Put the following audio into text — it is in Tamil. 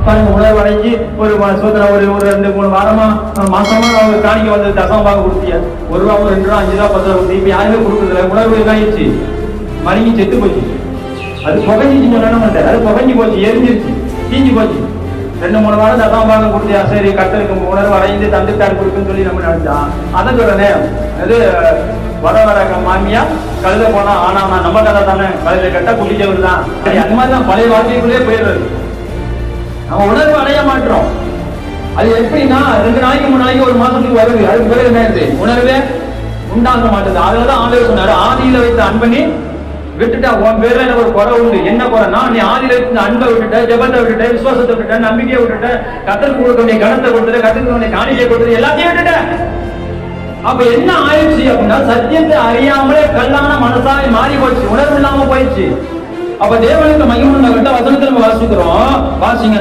பாருங்க, உணர்வு அடைஞ்சு ஒரு சோதனை ஒரு 2-3 வாரமா மாசமா அவங்க காணிக்க வந்து தசமமாக கொடுத்திய ₹1 ₹2 ₹5 ₹10 கொடுத்து இப்ப யாருமே கொடுக்குறதுல உணர்வு என்னாயிடுச்சு, மருங்கி செத்து போச்சு. அது புகஞ்சிச்சு சொன்னா அது புகஞ்சு போச்சு, எரிஞ்சிருச்சு, தீஞ்சு போச்சு. 2-3 வாரம் தசமமாக கொடுத்தியா, சரி கட்டலுக்கு உணர்வு அடைந்து தந்துட்டாரு கொடுக்குன்னு சொல்லி நம்ம நினைச்சா அதான் சொல்றேன். அது வர மாமியா கழுத போனா ஆனா நம்ம கதை தானே, கழுத கட்ட குடிச்சவர் தான். அந்த மாதிரிதான் பழைய வாழ்க்கைக்குள்ளே போயிடுறது. நம்ம உணர்வு அடைய மாட்டோம். அது எப்படின்னா 2 நாளைக்கு 3 நாளைக்கு ஒரு மாசத்துக்கு வருது, அதுக்கு பிறகு என்ன உணர்வே உண்டாக மாட்டேது. அதுலதான் ஆண்டவர் சொன்னாரு, ஆதியில வைத்த அன்பனி விட்டுட்டா உன் பேர்ல எனக்கு ஒரு குறை உண்டு. என்ன குறைனா, நீ ஆதியில வைத்த அன்பை விட்டுட்ட, ஜெபத்தை விட்டுட்ட, விசுவாசத்தை விட்டுட்ட, நம்பிக்கையை விட்டுட்ட, கத்தருக்கு கொடுக்க வேண்டிய கனத்தை கொடுத்துட்ட, கத்தருக்கு வேண்டிய காணிக்கையை கொடுத்துட்டு எல்லாத்தையும் விட்டுட்ட. அப்ப என்ன ஆயிடுச்சு அப்படின்னா, சத்தியத்தை அறியாமலே கல்லான மனசாக மாறி போச்சு, உணர்வு இல்லாம போயிடுச்சு. அப்ப தேவனுக்கு மகிமை வசனத்தை நம்ம வாசிக்கிறோம், வாசிங்க.